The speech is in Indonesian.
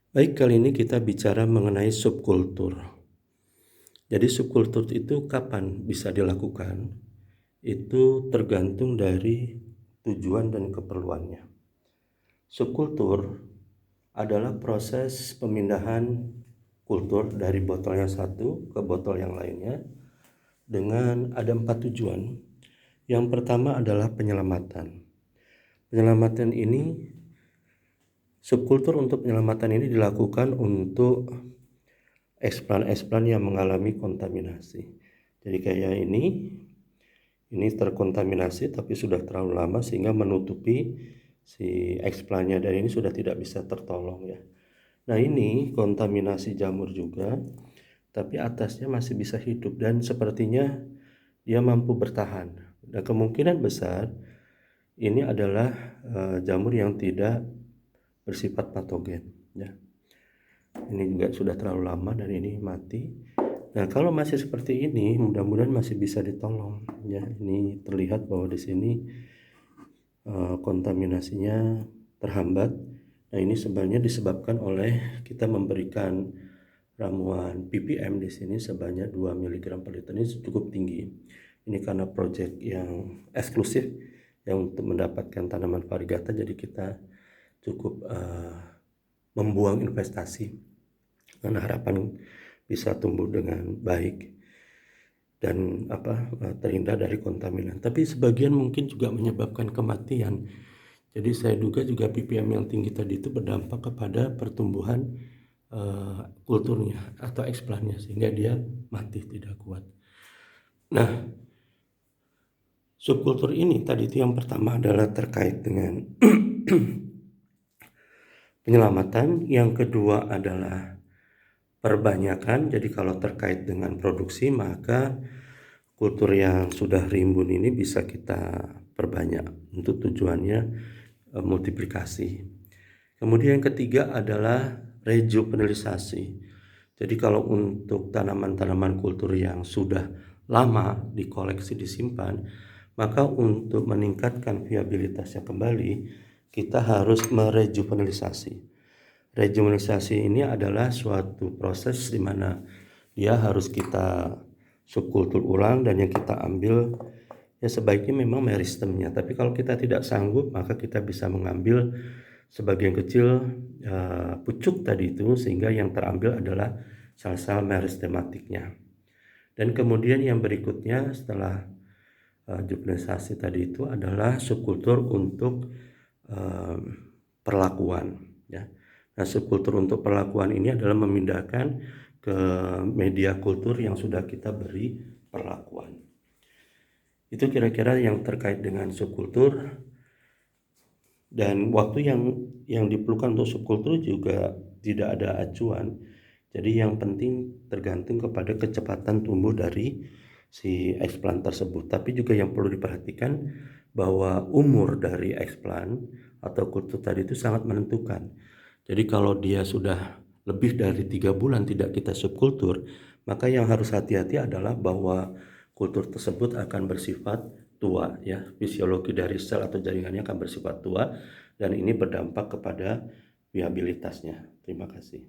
Baik, kali ini kita bicara mengenai subkultur. Jadi subkultur itu kapan bisa dilakukan? Itu tergantung dari tujuan dan keperluannya. Subkultur adalah proses pemindahan kultur dari botol yang satu ke botol yang lainnya dengan ada 4 tujuan. Yang pertama adalah penyelamatan. Penyelamatan ini, subkultur untuk penyelamatan ini dilakukan untuk eksplan yang mengalami kontaminasi. Jadi kayak ini terkontaminasi tapi sudah terlalu lama sehingga menutupi si eksplannya, dan ini sudah tidak bisa tertolong ya. Nah, ini kontaminasi jamur juga, tapi atasnya masih bisa hidup dan sepertinya dia mampu bertahan. Dan kemungkinan besar ini adalah jamur yang tidak bersifat patogen ya. Ini juga sudah terlalu lama dan ini mati. Nah, kalau masih seperti ini, mudah-mudahan masih bisa ditolong ya. Ini terlihat bahwa di sini kontaminasinya terhambat. Nah, ini sebenarnya disebabkan oleh kita memberikan ramuan ppm di sini sebanyak 2 mg per liter. Ini cukup tinggi. Ini karena proyek yang eksklusif yang untuk mendapatkan tanaman varigata, jadi kita cukup membuang investasi dengan harapan bisa tumbuh dengan baik dan terhindar dari kontaminan. Tapi sebagian mungkin juga menyebabkan kematian. Jadi saya duga juga ppm yang tinggi tadi itu berdampak kepada pertumbuhan kulturnya atau eksplannya sehingga dia mati tidak kuat. Nah, subkultur ini tadi itu yang pertama adalah terkait dengan penyelamatan, yang kedua adalah perbanyakan. Jadi kalau terkait dengan produksi, maka kultur yang sudah rimbun ini bisa kita perbanyak untuk tujuannya multiplikasi. Kemudian yang ketiga adalah rejuvenisasi. Jadi kalau untuk tanaman-tanaman kultur yang sudah lama dikoleksi disimpan, maka untuk meningkatkan viabilitasnya kembali, kita harus merejuvenisasi. Rejuvenisasi ini adalah suatu proses di mana dia harus kita subkultur ulang, dan yang kita ambil ya sebaiknya memang meristemnya. Tapi kalau kita tidak sanggup, maka kita bisa mengambil sebagian kecil pucuk tadi itu, sehingga yang terambil adalah sel-sel meristematiknya. Dan kemudian yang berikutnya setelah juvenisasi tadi itu adalah subkultur untuk perlakuan ya. Nah, subkultur untuk perlakuan ini adalah memindahkan ke media kultur yang sudah kita beri perlakuan. Itu kira-kira yang terkait dengan subkultur. Dan waktu yang diperlukan untuk subkultur juga tidak ada acuan. Jadi yang penting tergantung kepada kecepatan tumbuh dari si eksplan tersebut. Tapi juga yang perlu diperhatikan bahwa umur dari eksplan atau kultur tadi itu sangat menentukan. Jadi kalau dia sudah lebih dari 3 bulan tidak kita subkultur, maka yang harus hati-hati adalah bahwa kultur tersebut akan bersifat tua ya. Fisiologi dari sel atau jaringannya akan bersifat tua, dan ini berdampak kepada viabilitasnya. Terima kasih.